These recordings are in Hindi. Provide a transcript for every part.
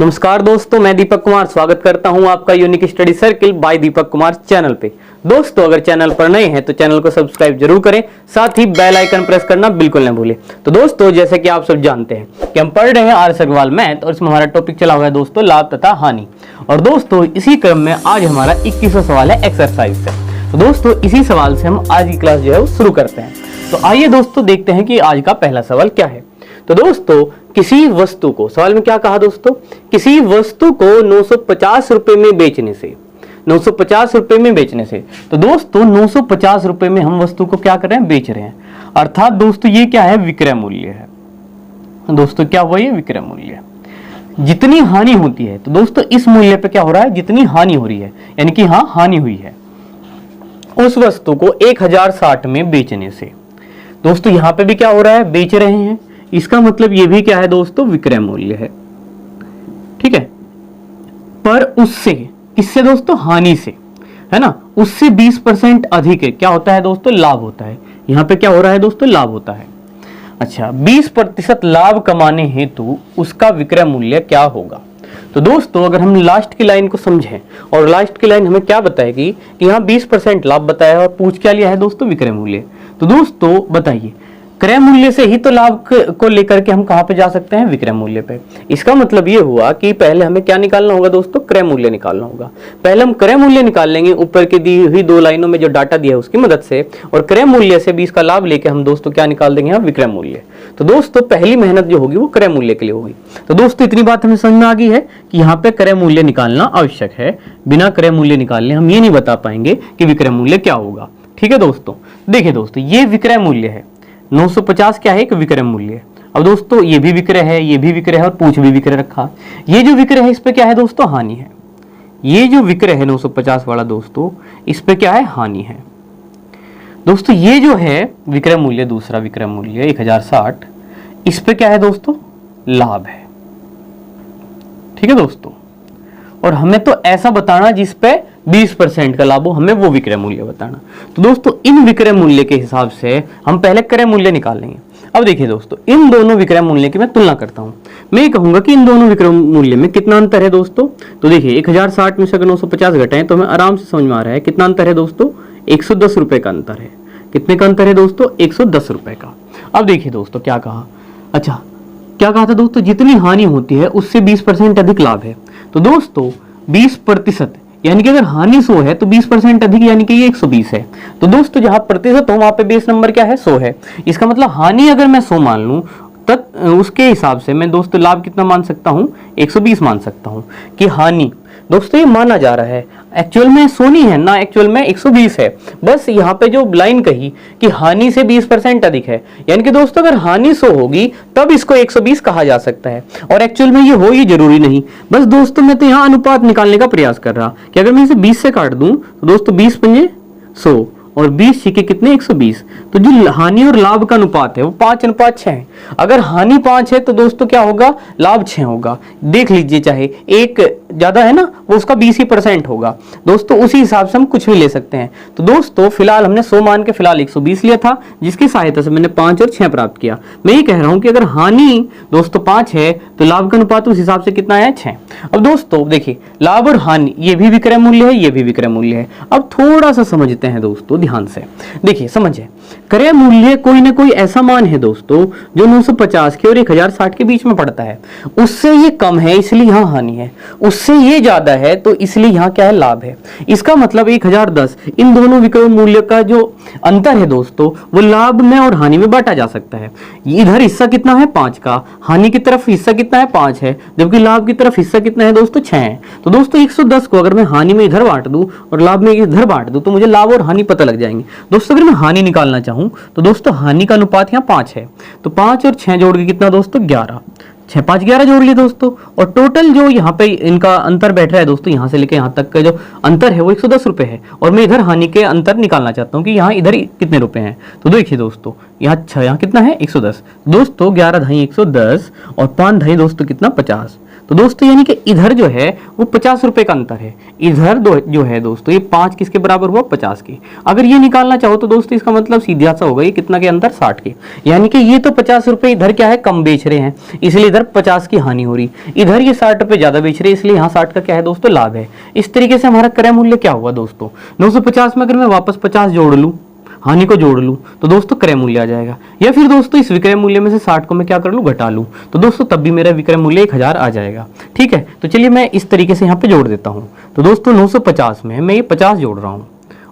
नमस्कार दोस्तों, मैं दीपक कुमार स्वागत करता हूं आपका unique study circle bye Deepak Kumar channel पे। दोस्तों, अगर चैनल पर नए हैं तो चैनल को सब्सक्राइब जरूर करें, साथ ही बेल आइकन प्रेस करना बिल्कुल न भूलें। तो दोस्तों, जैसे कि आप सब जानते हैं कि हम पढ़ रहे हैं आर अग्रवाल मैथ और इसमें हमारा टॉपिक चला हुआ है दोस्तों लाभ तथा हानि। और दोस्तों, इसी क्रम में आज हमारा 21वां सवाल है एक्सरसाइज से। तो दोस्तों, इसी सवाल से हम आज की क्लास जो है वो शुरू करते हैं। तो आइए दोस्तों देखते हैं कि आज का पहला सवाल क्या है। तो दोस्तों, किसी वस्तु को, सवाल में क्या कहा दोस्तों, किसी वस्तु को 950 रुपए में बेचने से, 950 रुपए में बेचने से। तो दोस्तों 950 रुपए में हम वस्तु को क्या कर रहे हैं, बेच रहे हैं। अर्थात दोस्तों ये क्या है, विक्रय मूल्य है। दोस्तों क्या हुआ, ये विक्रय मूल्य। जितनी हानि होती है, तो दोस्तों इस मूल्य पे क्या हो रहा है, जितनी हानि हो रही है, यानी कि हाँ हानि हुई है उस वस्तु को 1060 में बेचने से। दोस्तों यहां पे भी क्या हो रहा है, बेच रहे हैं, इसका मतलब ये भी क्या है दोस्तों, विक्रय मूल्य है। ठीक है, पर उससे, किससे दोस्तों, हानि से, है ना, उससे 20% अधिक है, क्या होता है दोस्तों, लाभ होता है। यहां पे क्या हो रहा है दोस्तों, लाभ होता है। अच्छा, 20% लाभ कमाने हेतु उसका विक्रय मूल्य क्या होगा। तो दोस्तों अगर हम लास्ट की लाइन को समझें, और लास्ट की लाइन हमें क्या बताएगी कि यहाँ 20% लाभ बताया है और पूछ क्या लिया है दोस्तों, विक्रय मूल्य। तो दोस्तों बताइए, क्रय मूल्य से ही तो लाभ को लेकर के हम कहां पे जा सकते हैं, विक्रय मूल्य पे। इसका मतलब ये हुआ कि पहले हमें क्या निकालना होगा दोस्तों, क्रय मूल्य निकालना होगा। पहले हम क्रय मूल्य निकाल लेंगे ऊपर की दी हुई दो लाइनों में जो डाटा दिया है उसकी मदद से, और क्रय मूल्य से 20 का लाभ लेके हम दोस्तों क्या निकाल देंगे, विक्रय मूल्य। तो दोस्तों पहली मेहनत जो होगी वो क्रय मूल्य के लिए होगी। तो दोस्तों इतनी बात हमें समझ में आ गई है कि यहाँ पे क्रय मूल्य निकालना आवश्यक है। बिना क्रय मूल्य निकालने हम ये नहीं बता पाएंगे कि विक्रय मूल्य क्या होगा। ठीक है दोस्तों, देखिए दोस्तों ये विक्रय मूल्य है, 950 क्या है, एक विक्रय मूल्य। अब दोस्तों ये भी विक्रय है, ये भी विक्रय है और पूछ भी विक्रय रखा। ये जो विक्रय है इस पे क्या है दोस्तों, हानि है। ये जो विक्रय है 950 वाला दोस्तों, इस पे क्या है, हानि है। दोस्तों ये जो है विक्रय मूल्य, दूसरा विक्रय मूल्य 1060, इस पे क्या है दोस्तों, लाभ है। ठीक है दोस्तों, और हमें तो ऐसा बताना जिस पे 20% का लाभ हो, हमें वो विक्रय मूल्य बताना। तो दोस्तों इन विक्रय मूल्य के हिसाब से हम पहले क्रय मूल्य निकाल लेंगे। अब देखिए दोस्तों, इन दोनों विक्रय मूल्य की मैं तुलना करता हूं। मैं ये कहूंगा कि इन दोनों विक्रय मूल्य में कितना अंतर है दोस्तों। तो देखिए 1060 में से अगर 950 घटाएं तो हमें आराम से समझ में आ रहा है कितना अंतर है दोस्तों, 110 रुपए का अंतर है। कितने का अंतर है दोस्तों, 110 रुपए का। अब देखिए दोस्तों क्या कहा, अच्छा क्या कहा था दोस्तों, जितनी हानि होती है उससे 20% अधिक लाभ है। तो दोस्तों 20%, यानी कि अगर हानि 100 है तो 20% अधिक यानी कि ये 120 है। तो दोस्तों जहां प्रतिशत हो वहां पे बेस नंबर क्या है, 100 है। इसका मतलब हानि अगर मैं 100 मान लूं तब उसके हिसाब से मैं दोस्तों लाभ कितना मान सकता हूं, 120 मान सकता हूं। कि हानि दोस्तों ये माना जा रहा है, एक्चुअल में 100 नहीं है ना, एक्चुअल में 120 है। बस यहाँ पे जो लाइन कही कि हानि से 20% अधिक है, यानी कि दोस्तों अगर हानि 100 होगी तब इसको 120 कहा जा सकता है, और एक्चुअल में ये हो ही जरूरी नहीं। बस दोस्तों मैं तो यहाँ अनुपात निकालने का प्रयास कर रहा कि अगर मैं इसे 20 से काट दूं तो दोस्तों 20 पंजे 100 और 20 छिके कितने, 120। तो जो हानि और लाभ का अनुपात है वो 5:6 है। अगर हानि 5 है तो दोस्तों क्या होगा, लाभ 6 होगा। देख लीजिए, चाहे एक ज्यादा है ना, वो उसका 20% होगा। दोस्तों उसी हिसाब से हम कुछ भी ले सकते हैं। तो दोस्तों फिलहाल हमने 100 मान के फिलहाल 120 लिया था, जिसकी सहायता से मैंने 5 और 6 प्राप्त किया। मैं ये कह रहा हूं कि अगर हानि दोस्तों 5 है तो लाभ का अनुपात उस हिसाब से कितना है, 6। अब दोस्तों देखिए, लाभ और हानि ये भी विक्रय मूल्य है, ये भी विक्रय मूल्य है। अब थोड़ा सा समझते हैं दोस्तों ध्यान से, देखिए समझे। क्रय मूल्य कोई ना कोई ऐसा मान है दोस्तों जो 950 के और 1060 के बीच में पड़ता है। उससे ये कम है इसलिए यहाँ हानि है, उससे ये ज्यादा है तो इसलिए यहाँ क्या है, लाभ है। इसका मतलब 1010, इन दोनों विक्रय मूल्य का जो अंतर है दोस्तों वो लाभ में और हानि में बांटा जा सकता है। इधर हिस्सा कितना है, 5 का, हानि की तरफ हिस्सा कितना है, 5 है, जबकि लाभ की तरफ हिस्सा कितना है दोस्तों, 6 है। तो दोस्तों 110 को अगर मैं हानि में इधर बांट दूं और लाभ में इधर बांट दूं तो मुझे लाभ और हानि पता लग जाएंगे। दोस्तों अगर मैं हानि निकालना चाहूं तो दोस्तों हानि का अनुपात यहाँ 5 है, तो 5 और 6 जोड़ के कितना दोस्तों, 11। 6 5 11 जोड़ लिए दोस्तों, और टोटल जो यहाँ पे इनका अंतर बैठ रहा है दोस्तों, यहाँ से लेके यहाँ तक का जो अंतर है वो 110 रुपए है। और मैं इधर हानि के अंतर निकालना चाहता हूँ कि यहाँ इधर कितने रुपए हैं। तो देखिए दोस्तों यहाँ 6, यहाँ कितना है, 110। दोस्तों 11 ढाई 110 और 5 ढाई दोस्तों कितना, 50। तो दोस्तों यानी कि इधर जो है वो 50 रुपए का अंतर है, इधर जो है दोस्तों ये 5 किसके बराबर हुआ, 50 के। अगर ये निकालना चाहो तो दोस्तों इसका मतलब सीधा सा होगा ये कितना के अंतर, 60 के। यानी कि ये तो 50 रुपए इधर क्या है, कम बेच रहे हैं, इसलिए इधर 50 की हानि हो रही, इधर ये 60 रुपए ज्यादा बेच रहे हैं, इसलिए यहाँ 60 का क्या है दोस्तों, लाभ है। इस तरीके से हमारा क्रय मूल्य क्या हुआ दोस्तों, 950 में अगर मैं वापस 50 जोड़ लूं, हानि को जोड़ लूं, तो दोस्तों क्रय मूल्य आ जाएगा। या फिर दोस्तों इस विक्रय मूल्य में से 60 को मैं क्या कर लूं, घटा लूं, तो दोस्तों तब भी मेरा विक्रय मूल्य 1000 आ जाएगा। ठीक है, तो चलिए मैं इस तरीके से यहाँ पे जोड़ देता हूँ। तो दोस्तों 950 में मैं ये 50 जोड़ रहा हूँ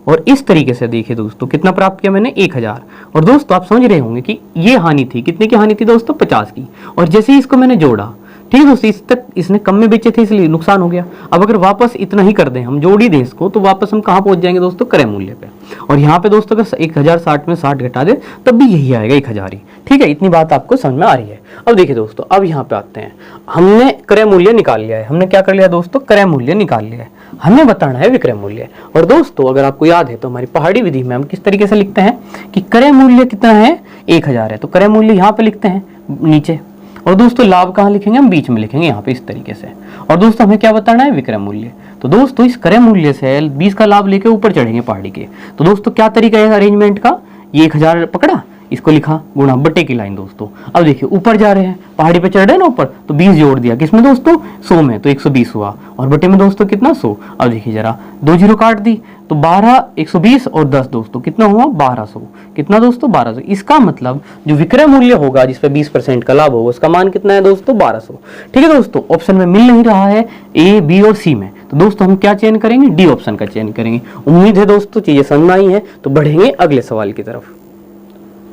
और इस तरीके से देखिए दोस्तों कितना प्राप्त किया मैंने, 1000। और दोस्तों आप समझ रहे होंगे कि ये हानि थी, कितने की हानि थी दोस्तों, 50 की। और जैसे ही इसको मैंने जोड़ा, ठीक है दोस्तों, इस तक इसने कम में बेचे थे इसलिए नुकसान हो गया। अब अगर वापस इतना ही कर दें, हम जोड़ ही दें इसको, तो वापस हम कहाँ पहुंच जाएंगे दोस्तों, क्रय मूल्य पे। और यहाँ पे दोस्तों अगर 1060 में 60 घटा दे तब भी यही आएगा, 1000 ही। ठीक है, इतनी बात आपको समझ में आ रही है। अब देखिए दोस्तों, अब यहाँ पे आते हैं, हमने क्रय मूल्य निकाल लिया है। हमने क्या कर लिया दोस्तों, क्रय मूल्य निकाल लिया है, हमें बताना है विक्रय मूल्य। और दोस्तों अगर आपको याद है तो हमारी पहाड़ी विधि में हम किस तरीके से लिखते हैं कि क्रय मूल्य कितना है, 1000 है, तो क्रय मूल्य यहाँ पे लिखते हैं नीचे, और दोस्तों लाभ कहाँ लिखेंगे, हम बीच में लिखेंगे यहाँ पे इस तरीके से। और दोस्तों हमें क्या बताना है, विक्रय मूल्य। तो दोस्तों इस क्रय मूल्य से 20 का लाभ लेके ऊपर चढ़ेंगे पहाड़ी के। तो दोस्तों क्या तरीका है अरेंजमेंट का, ये 1000 पकड़ा, इसको लिखा गुणा बट्टे की लाइन दोस्तों। अब देखिए ऊपर जा रहे हैं, पहाड़ी पे चढ़ रहे हैं ना ऊपर, तो 20 जोड़ दिया किसमें दोस्तों, 100 में, तो 120 हुआ। और बट्टे में दोस्तों कितना, 100। अब देखिए जरा 2 जीरो काट दी, तो 12, 120 और 10 दोस्तों कितना हुआ, 1200। कितना दोस्तों, 1200। इसका मतलब जो विक्रय मूल्य होगा जिसपे 20% का लाभ होगा उसका मान कितना है दोस्तों, 1200। ठीक है दोस्तों, ऑप्शन में मिल नहीं रहा है ए, बी और सी में, तो दोस्तों हम क्या चयन करेंगे, डी ऑप्शन का चयन करेंगे। उम्मीद है दोस्तों चीजें समझ में आई है, तो बढ़ेंगे अगले सवाल की तरफ।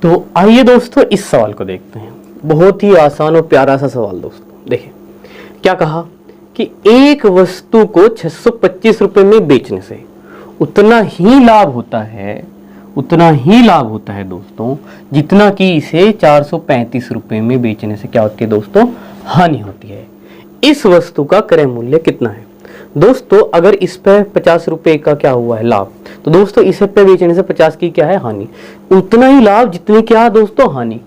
तो आइए दोस्तों इस सवाल को देखते हैं, बहुत ही आसान और प्यारा सा सवाल दोस्तों। देखिए क्या कहा कि एक वस्तु को 625 रुपए में बेचने से उतना ही लाभ होता है, उतना ही लाभ होता है दोस्तों, जितना कि इसे 435 रुपए में बेचने से क्या होती है दोस्तों, हानि होती है। इस वस्तु का क्रय मूल्य कितना है दोस्तों। अगर इस पे 50 रुपए का क्या हुआ है लाभ, तो दोस्तों इसे पे बेचने से 50 की क्या है, हानि। उतना ही लाभ जितनी क्या दोस्तों, हानि,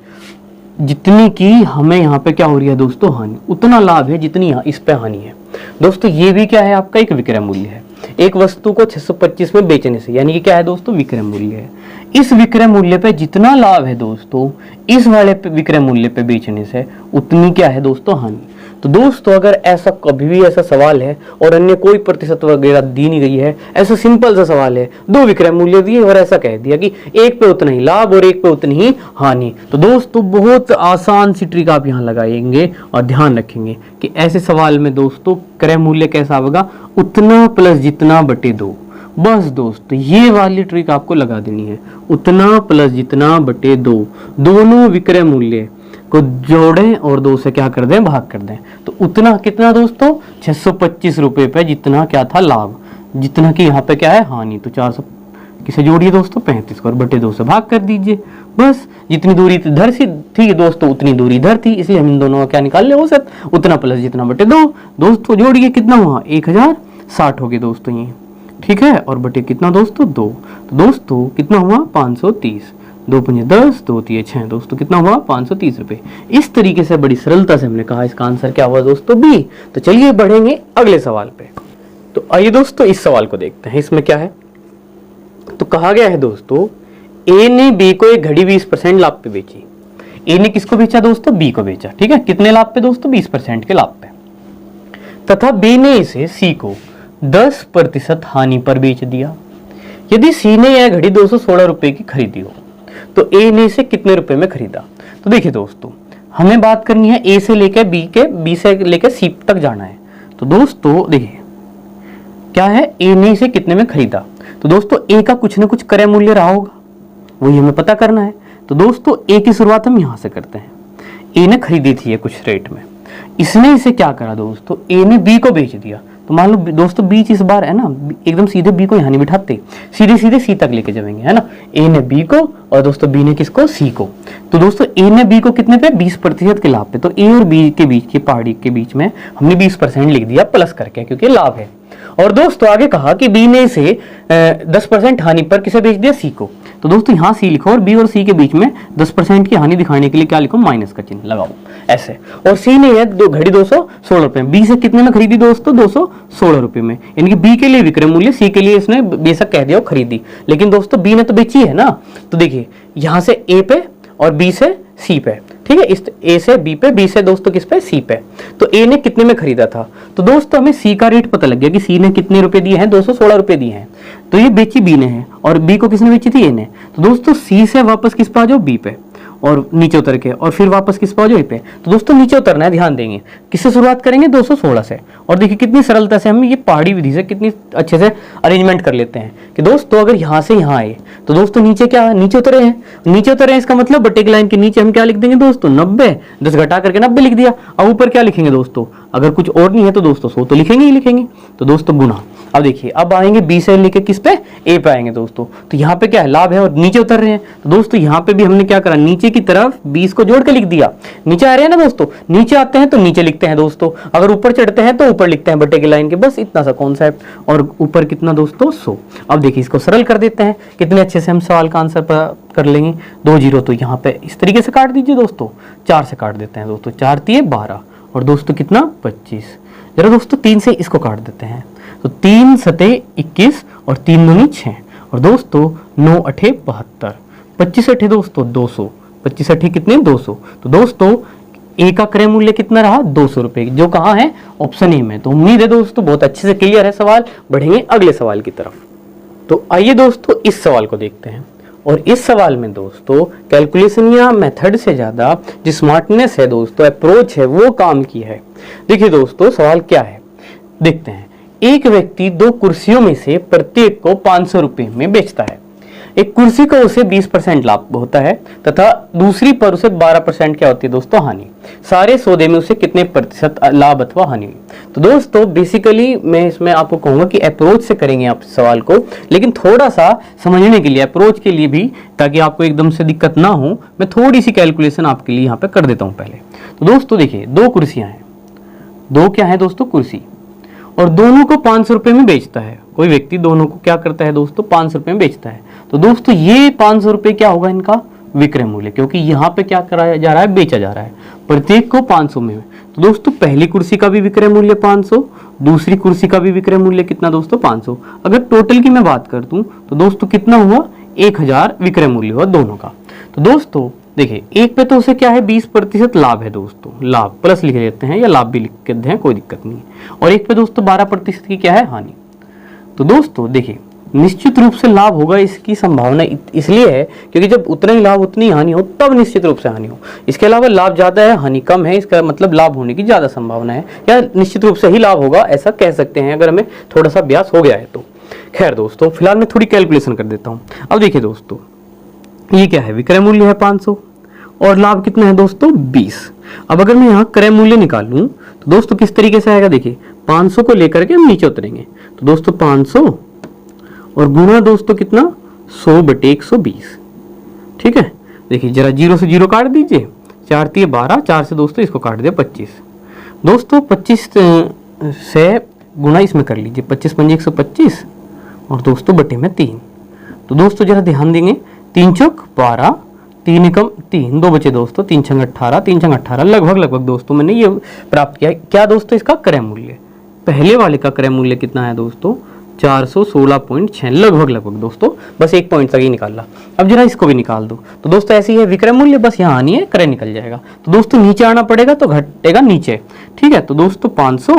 जितनी की हमें यहाँ पे क्या हो रही है दोस्तों, हानि, उतना लाभ है जितनी यहाँ इस पे हानि है। दोस्तों ये भी क्या है, आपका एक विक्रय मूल्य है। एक वस्तु को 625 में बेचने से, यानी कि क्या है दोस्तों, विक्रय मूल्य है। इस विक्रय मूल्य पे जितना लाभ है दोस्तों, इस वाले पे विक्रय मूल्य पे बेचने से उतनी क्या है दोस्तों, हानि। तो दोस्तों अगर ऐसा कभी भी ऐसा सवाल है और अन्य कोई प्रतिशत वगैरह दी नहीं गई है, ऐसा सिंपल सा सवाल है, 2 विक्रय मूल्य दिए और ऐसा कह दिया कि एक पे उतना ही लाभ और एक पे उतनी ही हानि, तो दोस्तों बहुत आसान सी ट्रिक आप यहाँ लगाएंगे और ध्यान रखेंगे कि ऐसे सवाल में दोस्तों क्रय मूल्य कैसा होगा, उतना प्लस जितना बटे 2। बस दोस्तों ये वाली ट्रिक आपको लगा देनी है, उतना प्लस जितना बटे 2, दोनों विक्रय मूल्य को जोड़ें और 2 से क्या कर दें, भाग कर दें। तो उतना कितना दोस्तों, 625 रुपए पे जितना क्या था लाभ, जितना कि यहाँ पे क्या है हानि, तो 400 किसे जोड़िए दोस्तों, 35 को, और बटे 2 से भाग कर दीजिए। बस जितनी दूरी इधर से थी दोस्तों उतनी दूरी इधर थी, इसलिए हम इन दोनों का क्या निकाल ले औसत, उतना प्लस जितना बटे 2। दोस्तों जोड़िए कितना हुआ, 1060 हो गए दोस्तों ये, ठीक है, और बटे कितना दोस्तों 2, तो दोस्तों कितना हुआ 530, 2 पंजे 10, 2 तिये 6, दोस्तों कितना हुआ 530 रुपए। इस तरीके से बड़ी सरलता से हमने कहा इसका आंसर क्या हुआ दोस्तों, बी। तो चलिए बढ़ेंगे अगले सवाल पे। तो आइए दोस्तों इस सवाल को देखते हैं, इसमें क्या है। तो कहा गया है दोस्तों ए ने बी को एक घड़ी 20% लाभ पे बेची। ए ने किसको बेचा दोस्तों, बी को बेचा, ठीक है, कितने लाभ पे दोस्तों, 20% के लाभ पे, तथा बी ने इसे सी को 10% हानि पर बेच दिया। यदि सी ने यह घड़ी 216 रुपए की खरीदी हो तो ए ने इसे कितने रुपए में खरीदा। तो देखिए दोस्तों हमें बात करनी है ए से लेकर बी से लेकर सी तक जाना है। तो दोस्तों देखिए क्या है, ए ने इसे कितने में खरीदा, तो दोस्तों ए का कुछ ना कुछ क्रय मूल्य रहा होगा, वही हमें पता करना है। तो दोस्तों ए की शुरुआत हम यहां से करते हैं। ए ने खरीदी थी ये कुछ रेट में, इसने इसे क्या करा दोस्तों, ए ने बी को बेच दिया। तो मान लो दोस्तों बीच इस बार है ना, एकदम सीधे बी को यहाँ नहीं बिठाते, सीधे सीधे सी तक लेके जाएंगे, है ना। ए ने बी को और दोस्तों बी ने किसको, सी को। तो दोस्तों ए ने बी को कितने पे, 20% के लाभ पे। तो ए और बी के बीच की पहाड़ी के बीच में हमने 20% लिख दिया प्लस करके, क्योंकि लाभ है। और दोस्तों आगे कहा कि बी ने इसे 10% हानि पर किसे बेच दिया, सी को। तो दोस्तों यहाँ सी लिखो और बी और सी के बीच में 10% की हानि दिखाने के लिए क्या लिखो, माइनस का चिन्ह लगाओ ऐसे। और सी ने है घड़ी 216 रुपए, बी से कितने में खरीदी दोस्तों, 216 रुपए में, यानी कि बी के लिए विक्रय मूल्य, सी के लिए इसने बेशक कह दिया खरीदी, लेकिन दोस्तों बी ने तो बेची है ना। तो देखिए यहाँ से ए पे और बी से सी पे, ठीक है, इस ए से बी पे, बी से दोस्तों किस पे, सी पे। तो ए ने कितने में खरीदा था, तो दोस्तों हमें सी का रेट पता लग गया कि सी ने कितने रुपए दिए हैं, 216 रुपए दिए हैं। तो ये बेची बी ने है और बी को किसने बेची थी, ए ने। तो दोस्तों सी से वापस किस पे आ जाओ, बी पे, और नीचे उतर के और फिर वापस किस पे आ जाओ, ए पे। तो दोस्तों नीचे उतरना है, ध्यान देंगे किससे शुरुआत करेंगे, 216 से। और देखिए कितनी सरलता से हम ये पहाड़ी विधि से कितनी अच्छे से अरेंजमेंट कर लेते हैं कि दोस्तों अगर यहाँ से यहाँ आए तो दोस्तों नीचे क्या है, नीचे उतरे हैं, नीचे उतरे हैं, इसका मतलब बटे की लाइन के नीचे हम क्या लिख देंगे दोस्तों, 90, 10 घटा करके 90 लिख दिया। अब ऊपर क्या लिखेंगे दोस्तों, अगर कुछ और नहीं है तो दोस्तों 100 तो लिखेंगे ही लिखेंगे। तो दोस्तों गुना, अब देखिए अब आएंगे बी से लेके किस पे, ए पे आएंगे दोस्तों। तो यहाँ पे क्या है, लाभ है और नीचे उतर रहे हैं। तो दोस्तों यहाँ पे भी हमने क्या करा, नीचे की तरफ 20 को जोड़ के लिख दिया। नीचे आ रहे हैं ना दोस्तों, नीचे आते हैं तो नीचे लिखते हैं दोस्तों, अगर ऊपर चढ़ते हैं तो ऊपर लिखते हैं बटे की लाइन के, बस इतना सा कॉन्सेप्ट। और ऊपर कितना दोस्तों, 100। अब देखिए इसको सरल कर देते हैं, कितने अच्छे से हम सवाल का आंसर कर लेंगे। 2 जीरो तो यहाँ पे इस तरीके से काट दीजिए दोस्तों, 4 से काट देते हैं दोस्तों, 4 तिये 12 और दोस्तों कितना 25। जरा दोस्तों 3 से इसको काट देते हैं, तो 3 सते 21 और 3 दूनी 6 और दोस्तों 9 अठे 72, 25 अठे दोस्तों 200, 25 अठे कितने 200। तो दोस्तों ए का क्रय मूल्य कितना रहा, 200 रुपए, जो कहाँ है, ऑप्शन ए में। तो उम्मीद है दोस्तों बहुत अच्छे से क्लियर है सवाल। बढ़ेंगे अगले सवाल की तरफ। तो आइए दोस्तों इस सवाल को देखते हैं। और इस सवाल में दोस्तों कैलकुलेशन या मेथड से ज्यादा जो स्मार्टनेस है दोस्तों, अप्रोच है, वो काम की है। देखिए दोस्तों सवाल क्या है, देखते हैं। एक व्यक्ति 2 कुर्सियों में से प्रत्येक को 500 रुपए में बेचता है। एक कुर्सी को उसे 20% लाभ होता है तथा दूसरी पर उसे 12% क्या होती है दोस्तों, हानि। सारे सौदे में उसे कितने प्रतिशत लाभ अथवा हानि। तो दोस्तों बेसिकली मैं इसमें आपको कहूंगा कि अप्रोच से करेंगे आप सवाल को, लेकिन थोड़ा सा समझने के लिए, अप्रोच के लिए भी, ताकि आपको एकदम से दिक्कत ना हो, मैं थोड़ी सी कैलकुलेशन आपके लिए यहाँ पे कर देता हूँ पहले। तो दोस्तों देखिए 2 कुर्सियां हैं, 2 क्या है दोस्तों, कुर्सी, और दोनों को 500 रुपए में बेचता है। कोई व्यक्ति दोनों को क्या करता है दोस्तों, 500 रुपए में बेचता है। तो दोस्तों ये 500 रुपए क्या होगा इनका विक्रय मूल्य, क्योंकि यहाँ पे क्या कराया जा रहा है, बेचा जा रहा है, प्रत्येक को 500 में। तो दोस्तों पहली कुर्सी का भी विक्रय मूल्य 500, दूसरी कुर्सी का भी विक्रय मूल्य कितना दोस्तों, 500। अगर टोटल की मैं बात कर दूं तो दोस्तों कितना हुआ, 1000 विक्रय मूल्य हुआ दोनों का। तो दोस्तों देखिए एक पे तो उसे क्या है, 20% लाभ है दोस्तों, लाभ प्लस लिख लेते हैं या लाभ भी लिख के दें, कोई दिक्कत नहीं। और एक पे दोस्तों 12% की क्या है, हानि। तो दोस्तों देखिए निश्चित रूप से लाभ होगा, इसकी संभावना इसलिए है क्योंकि जब उतना ही लाभ उतनी हानि हो तब निश्चित रूप से हानि हो। इसके अलावा लाभ ज्यादा है हानि कम है, इसका मतलब लाभ होने की ज्यादा संभावना है, या निश्चित रूप से ही लाभ होगा ऐसा कह सकते हैं अगर हमें थोड़ा सा अभ्यास हो गया है तो। खैर दोस्तों फिलहाल मैं थोड़ी कैलकुलेशन कर देता हूँ। अब देखिए दोस्तों ये क्या है, विक्रय मूल्य है 500 और लाभ कितना है दोस्तों 20। अब अगर मैं यहाँ क्रय मूल्य निकालूं तो दोस्तों किस तरीके से आएगा, देखिए 500 को लेकर के हम नीचे उतरेंगे। तो दोस्तों 500 और गुणा दोस्तों कितना 100/120, ठीक है। देखिए जरा 0 से 0 काट दीजिए, 4 तिये 12, 4 से दोस्तों इसको काट दिया 25। दोस्तों 25 से गुणा इसमें कर लीजिए, 25 पंजे 125 और दोस्तों बटे में 3। तो दोस्तों जरा ध्यान देंगे, 3 चौक 12, 3 एकम 3, 2 बचे दोस्तों, 3 छंग 18, 3 छंग 18, लगभग दोस्तों मैंने ये प्राप्त किया। क्या दोस्तों इसका क्रय मूल्य, पहले वाले का क्रय मूल्य कितना है दोस्तों 416.6, लगभग दोस्तों, बस 1 पॉइंट तक ही निकाला। अब जरा इसको भी निकाल दो। तो दोस्तों ऐसी है विक्रय मूल्य, बस यहाँ आनी है, क्रय निकल जाएगा। तो दोस्तों नीचे आना पड़ेगा तो घटेगा नीचे, ठीक है। तो दोस्तों 500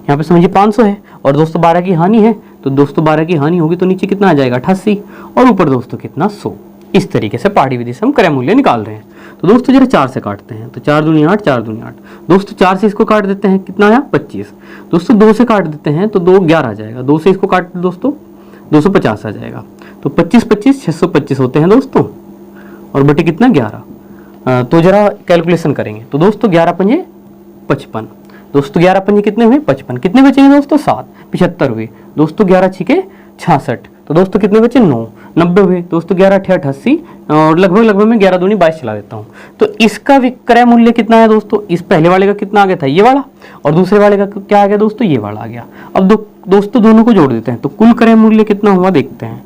यहाँ पे समझिए 500 है और दोस्तों 12 की हानि है, तो दोस्तों 12 की हानि होगी तो नीचे कितना आ जाएगा 88 और ऊपर दोस्तों कितना 100। इस तरीके से पहाड़ी विधि से हम क्रय मूल्य निकाल रहे हैं। तो दोस्तों जरा 4 से काटते हैं, तो 4 दूनी 8, 4 दूनी 8। दोस्तों 4 से इसको काट देते हैं, कितना आया 25। दोस्तों 2 से काट देते हैं तो 2 11 आ जाएगा, 2 से इसको काट दोस्तों 250 आ जाएगा। तो 25 25 625 होते हैं दोस्तों और बटे कितना 11। तो जरा कैलकुलेशन करेंगे तो दोस्तों 11 पंजे 55, दोस्तों 11 पंजे कितने हुए 55, कितने बचेंगे दोस्तों 7, 75 हुए दोस्तों, 11 छिके 66, तो दोस्तों कितने बचे 9, 90 हुए दोस्तों, 11 अठे 88 और लगभग मैं 11 दूनी 22 चला देता हूँ। तो इसका विक्रय मूल्य कितना है दोस्तों, इस पहले वाले का कितना आ गया था ये वाला, और दूसरे वाले का क्या आ गया दोस्तों ये वाला आ गया। अब दोस्तों दोनों को जोड़ देते हैं तो कुल क्रय मूल्य कितना हुआ देखते हैं,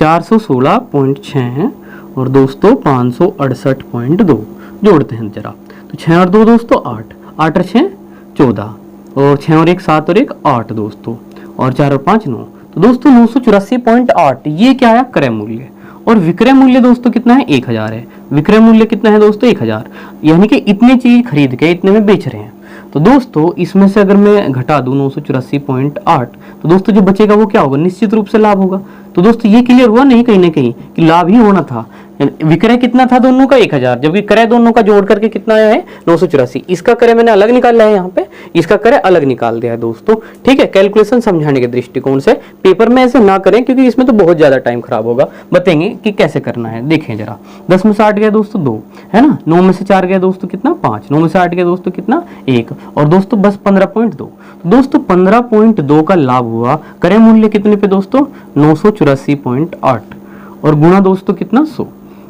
416.6 है और दोस्तों 568.2 जोड़ते हैं जरा। तो 6 और 2 दोस्तों 8, 8 और 6 14 और 6 और 1 7 और 1 8 दोस्तों, और 4 और 5 9। तो दोस्तों 984.8 ये क्या है क्रय मूल्य, और विक्रय मूल्य दोस्तों कितना है 1000 है। विक्रय मूल्य कितना है दोस्तों 1000, यानी कि इतनी चीज खरीद के इतने में बेच रहे हैं। तो दोस्तों इसमें से अगर मैं घटा दूं 984.8 तो दोस्तों जो बचेगा वो क्या होगा, निश्चित रूप से लाभ होगा। तो दोस्तों ये क्लियर हुआ नहीं कहीं ना कहीं कि लाभ ही होना था। विक्रय कितना था दोनों का 1000, जबकि क्रय दोनों का जोड़ करके कितना आया है 984। इसका क्रय मैंने अलग निकाला है यहाँ पे, इसका क्रय अलग निकाल दिया है दोस्तों। ठीक है, कैलकुलेशन समझाने के दृष्टिकोण से पेपर में ऐसे ना करें क्योंकि इसमें तो बहुत ज्यादा टाइम खराब होगा। बताएंगे कि कैसे करना है, देखें जरा। 10 में से 8 गया दोस्तों 2 है ना, 9 में से 4 गया दोस्तों कितना 5, 9 में से 8 गया दोस्तों कितना 1, और दोस्तों बस 15.2। दोस्तों 15.2 का लाभ हुआ। क्रय मूल्य कितने पे दोस्तों 984.8 और गुणा दोस्तों कितना 100।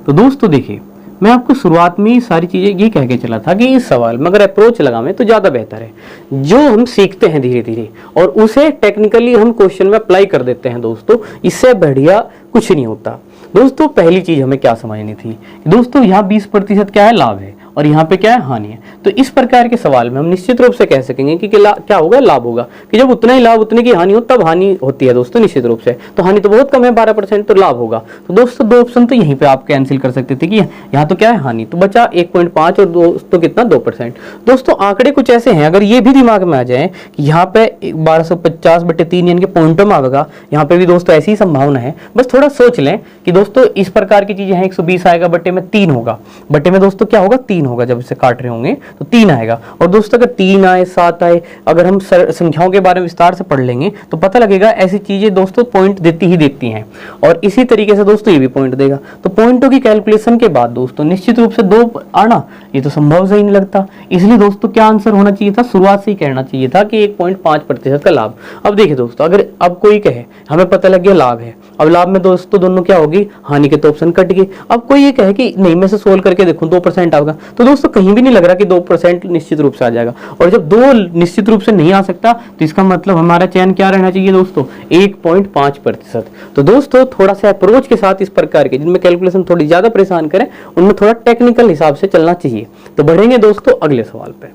तो दोस्तों देखिए मैं आपको शुरुआत में ही सारी चीजें ये कह के चला था कि इस सवाल में अगर अप्रोच लगावें तो ज्यादा बेहतर है। जो हम सीखते हैं धीरे धीरे और उसे टेक्निकली हम क्वेश्चन में अप्लाई कर देते हैं दोस्तों, इससे बढ़िया कुछ नहीं होता। दोस्तों पहली चीज हमें क्या समझनी थी, दोस्तों यहाँ 20% क्या है लाभ है और यहाँ पे क्या है हानि है। तो इस प्रकार के सवाल में हम निश्चित रूप से कह सकेंगे कि क्या होगा लाभ होगा, कि जब उतना ही लाभ उतने की हानि हो तब हानि होती है दोस्तों निश्चित रूप से। तो हानि तो बहुत कम है 12%, तो लाभ होगा। तो दोस्तों 2 ऑप्शन तो यहीं पे आप कैंसिल कर सकते थे कि यहाँ तो क्या है हानि, तो बचा 1.5 और दोस्तों कितना 2%। दोस्तों आंकड़े कुछ ऐसे हैं, अगर ये भी दिमाग में आ जाए कि यहाँ पे 1250/3 यानी कि पॉइंटों में आएगा, यहाँ पे भी दोस्तों ऐसी संभावना है। बस थोड़ा सोच लें कि दोस्तों इस प्रकार की चीजें हैं, 120 आएगा बटे में 3 होगा, बटे में दोस्तों क्या होगा 3 होगा, जब इसे काट रहे होंगे तो 3 आएगा। और दोस्तों अगर 3 आए 7 आए, अगर हम संख्याओं के बारे में विस्तार से पढ़ लेंगे तो पता लगेगा ऐसी चीजें दोस्तों पॉइंट देती ही देती हैं। और इसी तरीके से दोस्तों ये भी पॉइंट देगा। तो पॉइंटों की कैलकुलेशन के बाद दोस्तों निश्चित रूप से 2 आना ये तो संभव से ही नहीं लगता। इसलिए दोस्तों क्या आंसर होना चाहिए था, शुरुआत से ही कहना चाहिए था कि 1.5% का लाभ। अब देखिए दोस्तों अगर अब कोई कहे हमें पता लग गया लाभ है, अब लाभ में दोस्तों दोनों क्या होगी हानि के तो ऑप्शन कट गए। अब कोई ये कहे कि नहीं मैं से सोल्व करके देखूं 2% आएगा, तो दोस्तों कहीं भी नहीं लग रहा कि 2% निश्चित रूप से आ जाएगा। और जब 2 निश्चित रूप से नहीं आ सकता तो इसका मतलब हमारा चयन क्या रहना चाहिए दोस्तों 1.5%। तो दोस्तों थोड़ा सा अप्रोच के साथ इस प्रकार के जिनमें कैलकुलेशन थोड़ी ज्यादा परेशान करें उनमें थोड़ा टेक्निकल हिसाब से चलना चाहिए। तो बढ़ेंगे दोस्तों अगले सवाल पे।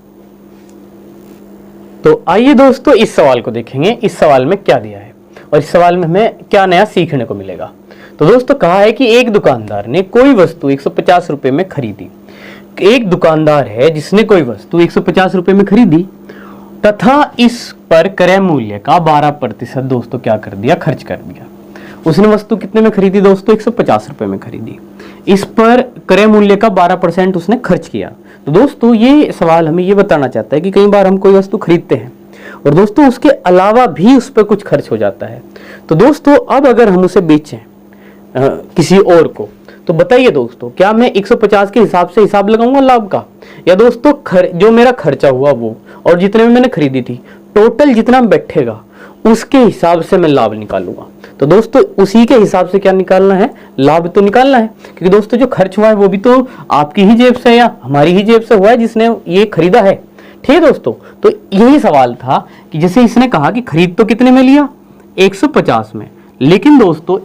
तो आइए दोस्तों इस सवाल को देखेंगे, इस सवाल में क्या दिया है और इस सवाल में हमें क्या नया सीखने को मिलेगा। तो दोस्तों कहा है कि एक दुकानदार ने कोई वस्तु 150 रुपए में खरीदी। एक दुकानदार है जिसने कोई वस्तु 150 रुपए में खरीदी तथा इस पर क्रय मूल्य का 12% दोस्तों क्या कर दिया, खर्च कर दिया। उसने वस्तु कितने में खरीदी दोस्तों 150 रुपए में खरीदी, इस पर क्रय मूल्य का 12% उसने खर्च किया। तो दोस्तों ये सवाल हमें ये बताना चाहता है कि कई बार हम कोई वस्तु खरीदते हैं और दोस्तों उसके अलावा भी उस पर कुछ खर्च हो जाता है। तो दोस्तों अब अगर हम उसे बेचें किसी और को, तो बताइए दोस्तों क्या मैं 150 के हिसाब से हिसाब लगाऊंगा लाभ का, या दोस्तों जो मेरा खर्चा हुआ वो और जितने में मैंने खरीदी थी टोटल जितना बैठेगा उसके हिसाब से मैं लाभ निकालूंगा। तो दोस्तों उसी के हिसाब से क्या निकालना है, लाभ तो निकालना है, क्योंकि दोस्तों जो खर्च हुआ है वो भी तो आपकी ही जेब से या हमारी ही जेब से हुआ है जिसने ये खरीदा है। ठीक है दोस्तों, तो यही सवाल था कि जैसे इसने कहा कि खरीद तो कितने में लिया 150 में, लेकिन दोस्तों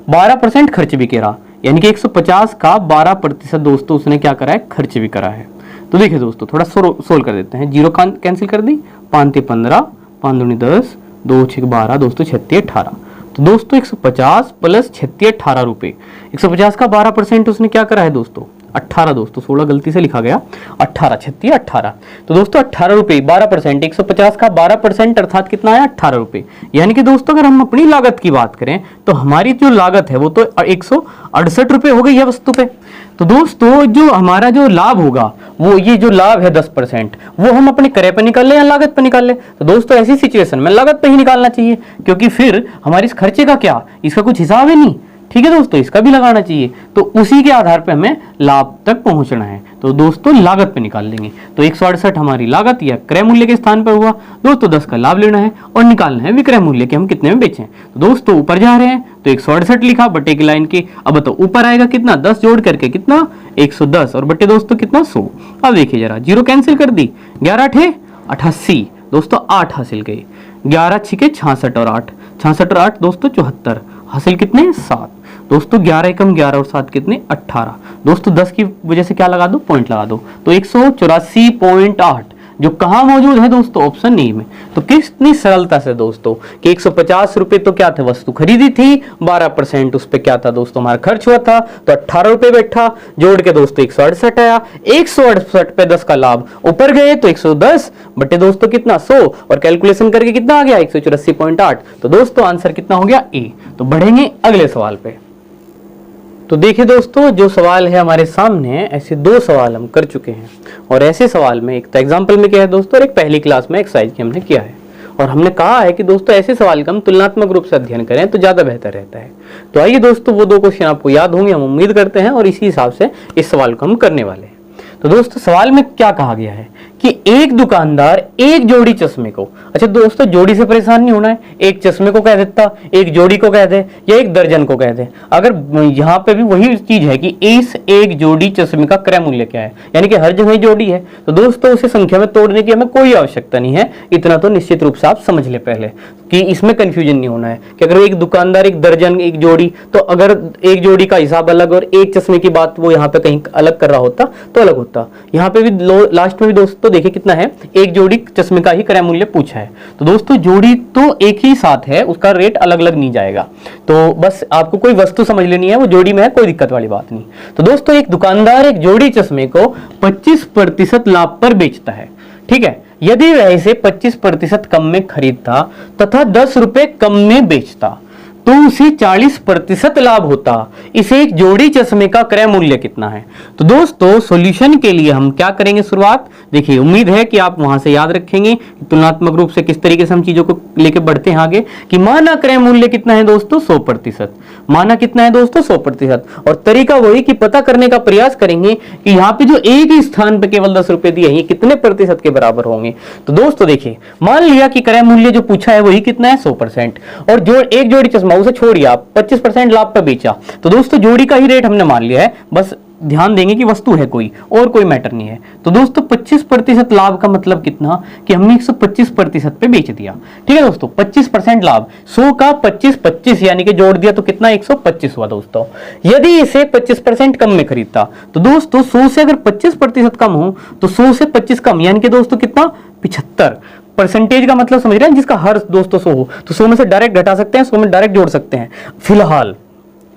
12% खर्च भी करा, यानी कि 150 का 12% दोस्तों उसने क्या करा है, खर्च भी करा है। तो देखिए दोस्तों थोड़ा सोल्व कर देते हैं। 0 कैंसिल कर दी, 5 × 15, 5 × 10, 2 × 12 दोस्तों 36 18। तो दोस्तों 150 प्लस 36 18 रुपए, 150 का 12% उसने क्या करा है दोस्तों 18 दोस्तों, 16 गलती से लिखा गया, 18 36 18। तो दोस्तो68 18 रुपए 12%, 150 का 12% अर्थात कितना आया 18 रुपए। यानी कि दोस्तों अगर हम अपनी लागत की बात करें तो हमारी जो लागत है वो तो 168 रुपए हो गई है वस्तु पे। तो दोस्तों जो हमारा जो लाभ होगा वो ये जो लाभ है 10% वो हम अपने क्रय पे निकाल ले या लागत पे निकाल ले। तो दोस्तों ऐसी सिचुएशन में लागत पे ही निकालना चाहिए, क्योंकि फिर हमारे इस खर्चे का क्या, इसका कुछ हिसाब है नहीं। ठीक है दोस्तों, इसका भी लगाना चाहिए, तो उसी के आधार पे हमें लाभ तक पहुंचना है। तो दोस्तों लागत पे निकाल लेंगे, तो 168 हमारी लागत या क्रय मूल्य के स्थान पर हुआ। दोस्तों 10 का लाभ लेना है और निकालना है विक्रय मूल्य के हम कितने में बेचें। तो दोस्तों ऊपर जा रहे हैं तो 168 लिखा बटे की लाइन के, अब तो ऊपर आएगा कितना 10 जोड़ करके कितना 110 और बटे दोस्तों कितना 100। अब देखिए जरा 0 कैंसिल कर दी, 11 × 8 = 88 दोस्तों 8 हासिल गए, 11 × 6 = 66 और 8 66 और 8 दोस्तों 74 हासिल कितने 7। दोस्तों 11 एकम 11 और 7 कितने 18। दोस्तों 10 की वजह से क्या लगा दो, पॉइंट लगा दो, तो 184.8 जो कहां मौजूद है दोस्तों, ऑप्शन ए में। तो कितनी सरलता से दोस्तों कि 150 रुपए तो क्या थे, वस्तु खरीदी थी, 12% उस पे क्या था दोस्तों हमारा खर्च हुआ था, तो 18 रुपए बैठा, जोड़ के दोस्तों 168 आया, 168 पे 10 का लाभ, ऊपर गए तो 110 बटे दोस्तों कितना 100, और कैलकुलेशन करके कितना आ गया 184.8। तो दोस्तों आंसर कितना हो गया ए। तो बढ़ेंगे अगले सवाल पे। तो देखिए दोस्तों, जो सवाल है हमारे सामने, ऐसे दो सवाल हम कर चुके हैं, और ऐसे सवाल में एक तो एग्जाम्पल में किया है दोस्तों, और एक पहली क्लास में एक्सरसाइज की हमने किया है, और हमने कहा है कि दोस्तों ऐसे सवाल का हम तुलनात्मक रूप से अध्ययन करें तो ज्यादा बेहतर रहता है। तो आइए दोस्तों, वो दो क्वेश्चन आपको याद होंगे हम उम्मीद करते हैं, और इसी हिसाब से इस सवाल को हम करने वाले हैं। तो दोस्तों सवाल में क्या कहा गया है कि एक दुकानदार एक जोड़ी चश्मे को, अच्छा दोस्तों जोड़ी से परेशान नहीं होना है, एक चश्मे को कह देता, एक जोड़ी को कह दे, या एक दर्जन को कह दे। अगर यहाँ पे भी वही चीज है कि इस एक जोड़ी चश्मे का क्रय मूल्य क्या है, यानी कि हर जगह जोड़ी है, तो दोस्तों उसे संख्या में तोड़ने की हमें कोई आवश्यकता नहीं है। इतना तो निश्चित रूप से आप समझ ले पहले कि इसमें कंफ्यूजन नहीं होना है कि अगर एक दुकानदार एक दर्जन एक जोड़ी, तो अगर एक जोड़ी का हिसाब अलग और एक चश्मे की बात वो यहाँ पे कहीं अलग कर रहा होता तो अलग होता। यहाँ पे भी लास्ट में भी दोस्तों देखिए कितना है, एक जोड़ी चश्मे का ही क्रय मूल्य पूछा है। तो दोस्तों जोड़ी तो एक ही साथ है, उसका रेट अलग अलग नहीं जाएगा, तो बस आपको कोई वस्तु समझ लेनी है, वो जोड़ी में है, कोई दिक्कत वाली बात नहीं। तो दोस्तों एक दुकानदार एक जोड़ी चश्मे को 25% लाभ पर बेचता है, ठीक है। यदि वह इसे 25% कम में खरीदता तथा 10 रुपए कम में बेचता तो उसे 40% लाभ होता। इसे एक जोड़ी चश्मे का क्रय मूल्य कितना है। तो दोस्तों सॉल्यूशन के लिए हम क्या करेंगे, शुरुआत देखिए, उम्मीद है कि आप वहां से याद रखेंगे तुलनात्मक रूप से किस तरीके से हम चीजों को लेके बढ़ते हैं आगे, कि माना क्रय मूल्य कितना है दोस्तों 100%, माना कितना है दोस्तों 100%, और तरीका वही कि पता करने का प्रयास करेंगे कि यहाँ पे जो एक ही स्थान पे केवल 10 रुपए दिए हैं, ये कितने प्रतिशत के बराबर होंगे। तो दोस्तों देखिए, मान लिया कि क्रय मूल्य जो पूछा है वही कितना है 100%, और जो एक जोड़ी चश्मा उसे छोड़िए आप 25% लाभ पर बेचा, तो दोस्तों जोड़ी का ही रेट हमने मान लिया है, बस ध्यान देंगे कि वस्तु है कोई और कोई मैटर नहीं है। तो दोस्तों 25% लाभ का मतलब कितना कि हमने 125% पे बेच दिया, ठीक है दोस्तों। 25% लाभ, 100 का 25 यानी कि जोड़ दिया तो कितना 125 हुआ दोस्तों। यदि इसे 25% कम में खरीदता, तो दोस्तों 100 से अगर 25% कम हो तो 100 से 25 कम यानी कि दोस्तों कितना 75। परसेंटेज का मतलब समझ रहे हैं, जिसका हर दोस्तों 100 हो तो 100 में से डायरेक्ट घटा सकते हैं, 100 में डायरेक्ट जोड़ सकते हैं। फिलहाल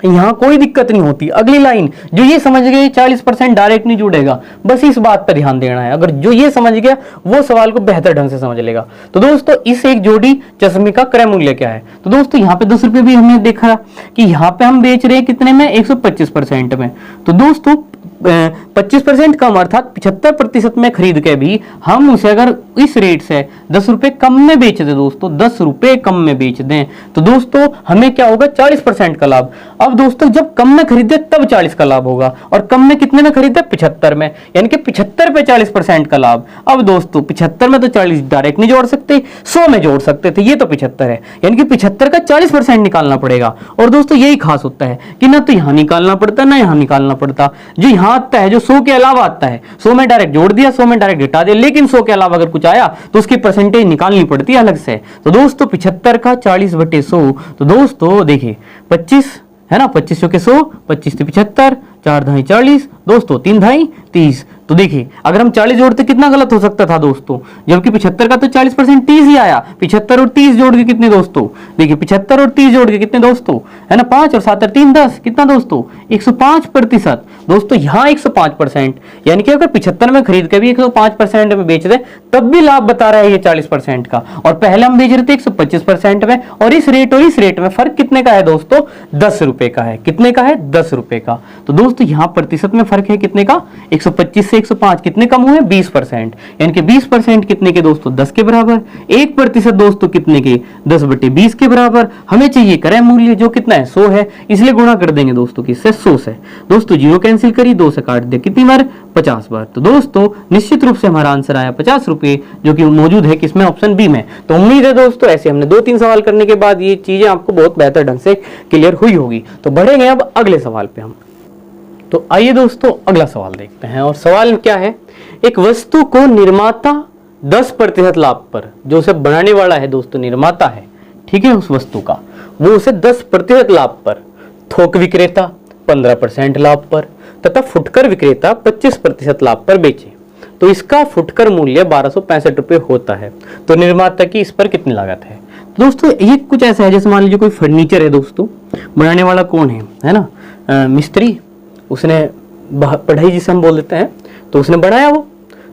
यहां कोई दिक्कत नहीं होती। अगली लाइन जो ये समझ गए 40% डायरेक्ट नहीं जुड़ेगा, बस इस बात पर ध्यान देना है। अगर जो ये समझ गया वो सवाल को बेहतर ढंग से समझ लेगा। तो दोस्तों इस एक जोड़ी चश्मे का क्रय मूल्य क्या है, तो दोस्तों यहाँ पे 10 रुपए भी हमने देखा कि यहाँ पे हम बेच रहे हैं कितने में 125% में। तो दोस्तों 25% कम अर्थात 75% में खरीद के भी हम उसे अगर इस रेट से 10 रुपए कम में बेच दें दोस्तों, 10 रुपए कम में बेच दें, तो दोस्तों हमें क्या होगा 40% का लाभ। अब दोस्तों जब कम में खरीदे तब 40 का लाभ होगा, और कम में कितने में खरीदे 75 में, यानी कि 75 पे 40% का लाभ। अब दोस्तों 75 में तो 40 डायरेक्ट नहीं जोड़ सकते, 100 में जोड़ सकते थे, ये तो 75 है, यानी कि 75 का 40% निकालना पड़ेगा। और दोस्तों यही खास होता है कि ना तो यहां निकालना पड़ता ना यहां निकालना पड़ता, जो यहां आता है जो 100 के अलावा आता है, 100 में डायरेक्ट जोड़ दिया, 100 में डायरेक्ट घटा दिया, लेकिन 100 के अलावा अगर कुछ आया तो उसकी परसेंटेज निकालनी पड़ती है अलग से। तो दोस्तों 75 का 40/100, तो दोस्तों देखिए 25 है ना, 25 के 100, 25 से 75, 4 धाई 40, दोस्तों 3 धाई 30। तो देखिए अगर हम 40 जोड़ते कितना गलत हो सकता था दोस्तों, जबकि 75 का तो 40% 30 ही आया। 75 और 30 जोड़ के कितने दोस्तों, देखिए 75 और 30 जोड़ के कितने दोस्तों, है ना 5 और 7 और 3 10, कितना दोस्तों 105%। दोस्तों यहाँ 105%, यानी कि अगर 75 में खरीद के भी 105% में बेच दे तब भी लाभ बता रहा है ये 40% का, और पहले हम बेच रहे थे 125% में, और इस रेट में फर्क कितने का है दोस्तों 10 रुपए का है। कितने का है 10 रुपए का। तो दोस्तों यहाँ प्रतिशत में फर्क है कितने का 125 से 105 कितने कम हुए 20%, यानी कि 20% कितने के दोस्तों 10 के बराबर। 1% दोस्तों कितने के 10/20 के बराबर। हमें चाहिए क्रय मूल्य जो कितना है 100 है, इसलिए गुणा कर देंगे दोस्तों किससे 100 से। दोस्तों 0 कैंसिल करी, 2 से काट दिया, कितनी बार 50 बार। तो दोस्तों निश्चित रूप से हमारा आंसर आया 50 रुपए, जो कि मौजूद है किसमें ऑप्शन बी में। तो उम्मीद है दोस्तों ऐसे हमने 2-3 सवाल करने के बाद ये चीजें आपको बहुत बेहतर ढंग से क्लियर हुई होगी। तो बढ़ेंगे अब अगले सवाल पे हम। तो आइए दोस्तों अगला सवाल देखते हैं, और सवाल क्या है, एक वस्तु को निर्माता 10% लाभ पर, जो उसे बनाने वाला है दोस्तों निर्माता है, ठीक है, उस वस्तु का वो उसे 10% लाभ पर थोक विक्रेता 15% लाभ पर तथा फुटकर विक्रेता 25% लाभ पर बेचे तो इसका फुटकर मूल्य 1265 रुपये होता है। तो निर्माता की इस पर कितनी लागत है? दोस्तों ये कुछ ऐसा है जैसे मान लीजिए कोई फर्नीचर है दोस्तों, बनाने वाला कौन है ना, मिस्त्री, उसने पढ़ाई जिसे हम बोल देते हैं, तो उसने बनाया वो,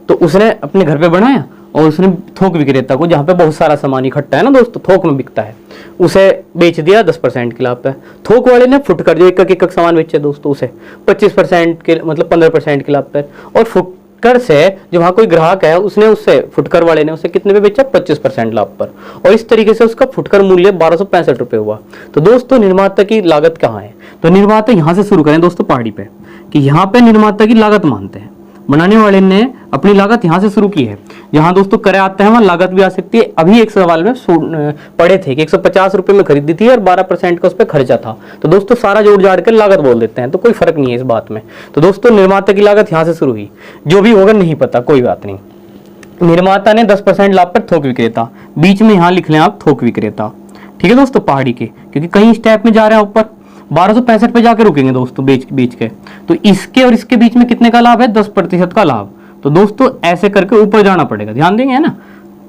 तो उसने अपने घर पे बनाया और उसने थोक विक्रेता को, जहाँ पे बहुत सारा सामान इकट्ठा है ना दोस्तों, थोक में बिकता है, उसे बेच दिया 10% के लाभ पे। थोक वाले ने फुटकर जो एक एक सामान बेचे दोस्तों उसे 25% के मतलब 15% के लाभ पर, और फुटकर से जो वहाँ कोई ग्राहक है उसने उससे फुटकर वाले ने उसे कितने पे बेचा? 25% लाभ पर, और इस तरीके से उसका फुटकर मूल्य 1265 रुपये हुआ। तो दोस्तों निर्माता की लागत कहाँ है? तो निर्माता यहाँ से शुरू करें दोस्तों पहाड़ी पे, कि यहाँ पे निर्माता की लागत मानते हैं। बनाने वाले ने अपनी लागत यहाँ से शुरू की है। जहाँ दोस्तों करे आते हैं वहाँ लागत भी आ सकती है। अभी एक सवाल में पढ़े थे कि 150 रुपये में खरीदी थी और 12% का उस पर खर्चा था। तो दोस्तों सारा जोड़ जाड़ कर लागत बोल देते हैं, तो कोई फर्क नहीं है इस बात में। तो दोस्तों निर्माता की लागत यहाँ से शुरू हुई, जो भी होगा नहीं पता, कोई बात नहीं। निर्माता ने 10% लाभ पर थोक विक्रेता, बीच में यहाँ लिख लें आप थोक विक्रेता, ठीक है दोस्तों, पहाड़ी के, क्योंकि कई स्टेप में जा रहे हैं ऊपर। 1265 पे जाके रुकेंगे दोस्तों बेच के। तो इसके और इसके बीच में कितने का लाभ है? 10% का लाभ। तो दोस्तों ऐसे करके ऊपर जाना पड़ेगा, ध्यान देंगे, है ना।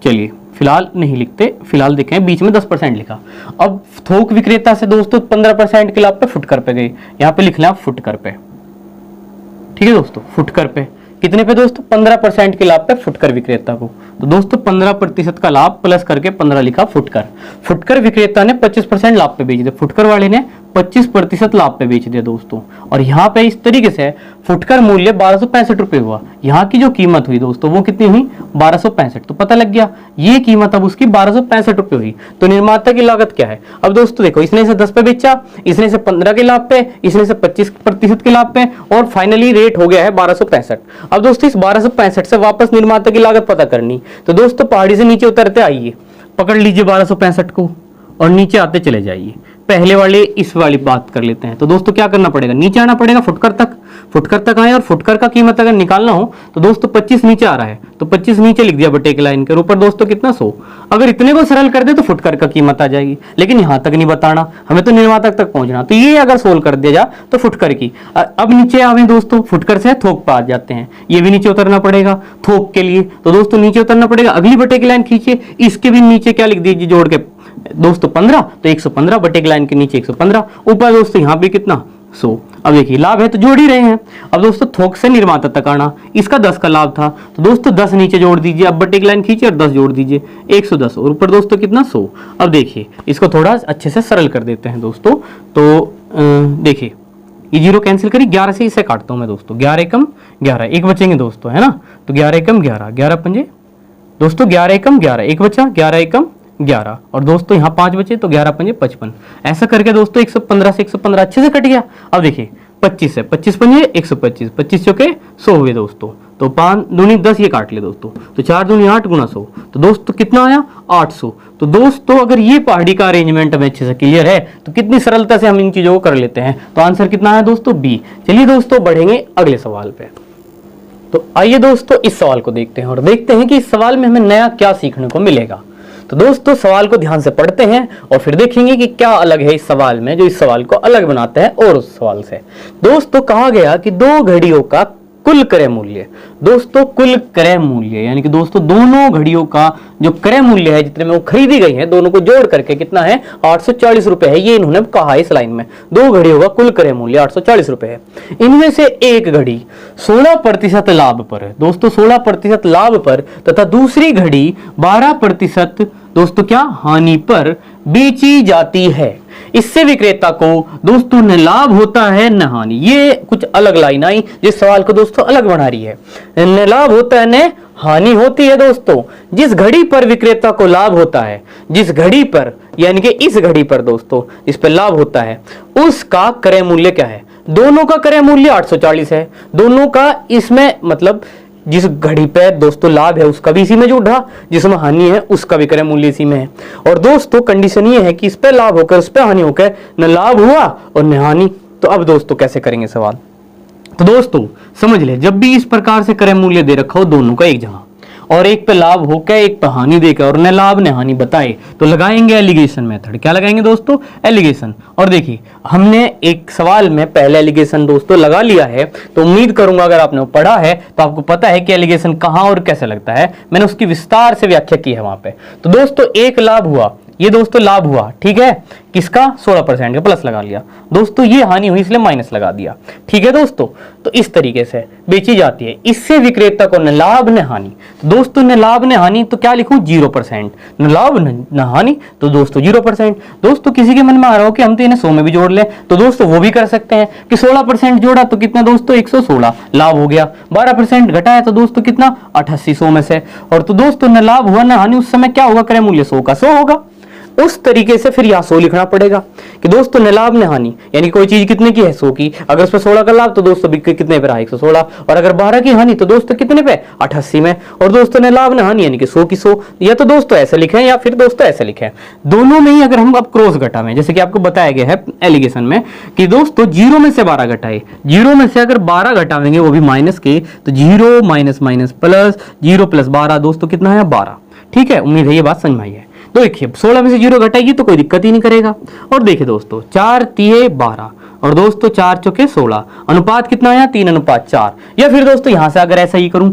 चलिए फिलहाल नहीं लिखते, फिलहाल देखें बीच में 10% लिखा। अब थोक विक्रेता से दोस्तों 15% के लाभ पे फुटकर पे गए, यहाँ पे लिख लें आप फुटकर पे, ठीक है दोस्तों, फुटकर पे कितने पे दोस्तों? 15% के लाभ पे फुटकर विक्रेता को। तो दोस्तों 15% का लाभ प्लस करके 15 लिखा फुटकर। फुटकर विक्रेता ने 25% लाभ पे बेच दिया, फुटकर वाले ने 25% लाभ पे बेच दिया दोस्तों। और यहाँ पे इस तरीके से फुटकर मूल्य 1265 रुपये हुआ। यहाँ की जो कीमत हुई दोस्तों वो कितनी हुई? 1265। तो पता लग गया ये कीमत अब उसकी 1265 रुपये हुई। तो निर्माता की लागत क्या है? अब दोस्तों देखो, इसने इसे 10 पे बेचा, इसने इसे 15 के लाभ पे, इसने इसे 25% के लाभ पे, और फाइनली रेट हो गया है 1265। अब दोस्तों इस 1265 से वापस निर्माता की लागत पता करनी। तो दोस्तों पहाड़ी से नीचे उतरते आइए, पकड़ लीजिए 1265 को और नीचे आते चले जाइए। पहले वाले इस वाली बात कर लेते हैं। तो दोस्तों क्या करना पड़ेगा? नीचे आना पड़ेगा फुटकर तक आए, और फुटकर का कीमत अगर निकालना हो तो दोस्तों 25 नीचे आ रहा है, तो 25 नीचे लिख दिया बटे की लाइन के ऊपर दोस्तों कितना? 100। अगर इतने को सरल कर दे तो फुटकर का कीमत आ जाएगी, लेकिन यहां तक नहीं बताना, हमें तो निर्माता तक पहुंचना। तो ये अगर सोल्व कर दिया जा तो फुटकर की। अब नीचे आवे दोस्तों, फुटकर से थोक पर आ जाते हैं, ये भी नीचे उतरना पड़ेगा थोक के लिए। तो दोस्तों नीचे उतरना पड़ेगा, अगली बटे की लाइन खींचिए, इसके भी नीचे क्या लिख दीजिए जोड़ के दोस्तों 15, तो 115 बटे की लाइन के नीचे 115, ऊपर दोस्तों यहाँ पे कितना? 100। अब देखिए लाभ है तो जोड़ ही रहे हैं। अब दोस्तों थोक से निर्माता तक आना, इसका 10 का लाभ था, तो दोस्तों 10 नीचे जोड़ दीजिए, अब बटे की लाइन खींचिए और 10 जोड़ दीजिए, 110, और ऊपर दोस्तों कितना? 100। अब देखिए इसको थोड़ा अच्छे से सरल कर देते हैं दोस्तों। तो देखिए ये जीरो कैंसिल करिए, 11 से इसे काटता हूं मैं दोस्तों, 11 एकम 11, एक बचेंगे दोस्तों, है ना। तो 11 एकम 11, 11 पंजे दोस्तों 11 एकम 11, एक बचा, 11 एकम 11, और दोस्तों यहाँ 5 बचे, तो 11 पंजे 55। ऐसा करके दोस्तों 115 से 115 अच्छे से कट गया। अब देखिए 25 से 25 पंजे 125, 25 चौके 100 हुए दोस्तों, तो 5 दूनी 10 ये काट ले दोस्तों, तो 4 दूनी 8 गुना 100, तो दोस्तों कितना आया? 800। तो दोस्तों अगर ये पहाड़ी का अरेंजमेंट हमें अच्छे से क्लियर है तो कितनी सरलता से हम इन चीजों को कर लेते हैं। तो आंसर कितना है दोस्तों? बी। चलिए दोस्तों बढ़ेंगे अगले सवाल पे। तो आइए दोस्तों इस सवाल को देखते हैं और देखते हैं कि इस सवाल में हमें नया क्या सीखने को मिलेगा। तो दोस्तों सवाल को ध्यान से पढ़ते हैं और फिर देखेंगे कि क्या अलग है इस सवाल में जो इस सवाल को अलग बनाता है और उस सवाल से। दोस्तों कहा गया कि दो घड़ियों का कुल क्रय मूल्य, दोस्तों कुल क्रय मूल्य यानी कि दोस्तों दोनों घड़ियों का जो क्रय मूल्य है जितने में वो खरीदी गई है दोनों को जोड़ करके कितना है? 840 रुपए है। ये इन्होंने कहा है इस लाइन में, दो घड़ियों का कुल क्रय मूल्य 840 रुपए है। इनमें से एक घड़ी 16% लाभ पर है दोस्तों, 16% लाभ पर, तथा दूसरी घड़ी 12% दोस्तों क्या हानि पर बेची जाती है। इससे विक्रेता को दोस्तों न लाभ होता है न हानि। ये कुछ अलग लाइन आई जिस सवाल को दोस्तों अलग बना रही है। न लाभ होता है न हानि होती है दोस्तों। जिस घड़ी पर विक्रेता को लाभ होता है, जिस घड़ी पर यानी कि इस घड़ी पर दोस्तों इस पर लाभ होता है, उसका क्रय मूल्य क्या है? दोनों का क्रय मूल्य 840 है। दोनों का इसमें मतलब जिस घड़ी पे दोस्तों लाभ है उसका भी इसी में जुड़ रहा, जिसमें हानि है उसका भी क्रय मूल्य इसी में है। और दोस्तों कंडीशन ये है कि इस पे लाभ होकर उस पे हानि होकर न लाभ हुआ और न हानि। तो अब दोस्तों कैसे करेंगे सवाल? तो दोस्तों समझ ले, जब भी इस प्रकार से क्रय मूल्य दे रखा हो दोनों का एक जगह और एक पे लाभ हो के एक पे हानि देकर और न लाभ न हानि बताए तो लगाएंगे एलिगेशन मेथड। क्या लगाएंगे दोस्तों? एलिगेशन। और देखिए हमने एक सवाल में पहले एलिगेशन दोस्तों लगा लिया है, तो उम्मीद करूंगा अगर आपने पढ़ा है तो आपको पता है कि एलिगेशन कहां और कैसे लगता है। मैंने उसकी विस्तार से व्याख्या की है वहां पे। तो दोस्तों एक लाभ हुआ, ये दोस्तों लाभ हुआ, ठीक है, किसका? 16% का, प्लस लगा लिया। दोस्तों ये हानि हुई इसलिए माइनस लगा दिया, ठीक है दोस्तों। तो इस तरीके से बेची जाती है, इससे विक्रेता को न लाभ न हानि। तो दोस्तों न लाभ न हानि तो क्या लिखूं? 0%। न लाभ न हानि तो दोस्तों 0%। दोस्तों किसी के मन में आ रहा हो कि हम तो इन्हें 100 में भी जोड़ लें, तो दोस्तों वो भी कर सकते हैं कि 16% जोड़ा तो कितना दोस्तों? 116 लाभ हो गया। 12% घटाया तो दोस्तों कितना? 88 100 में से। और तो दोस्तों न लाभ हुआ न हानि, उस समय क्या होगा? क्रय मूल्य 100 का 100 होगा। उस तरीके से फिर यहां 100 लिखना पड़ेगा कि दोस्तों न लाभ न हानि, यानी कोई चीज कितने की है? 100 की। अगर उसमें 16 का लाभ तो दोस्तों कितने पे रहा? 116। और अगर 12 की हानि तो दोस्तों कितने पे? 88 में। और दोस्तों न लाभ न हानि यानी कि 100 की 100। या तो दोस्तों ऐसे लिखें या फिर दोस्तों ऐसे लिखें, दोनों में ही अगर हम अब क्रॉस घटावें, जैसे कि आपको बताया गया है एलिगेशन में कि दोस्तों 0 में से 12 घटाए, 0 में से अगर 12 घटावेंगे वो भी माइनस के, तो 0 माइनस माइनस प्लस, 0 प्लस 12 दोस्तों कितना है? 12। ठीक है, उम्मीद है ये बात समझ में आई है। तो देखिए 16 में से 0 घटाइए तो कोई दिक्कत ही नहीं करेगा। और देखिए दोस्तों 4 तिये 12 और दोस्तों 4 चौके 16, अनुपात कितना आया? 3:4। या फिर दोस्तों यहां से अगर ऐसा ही करूं,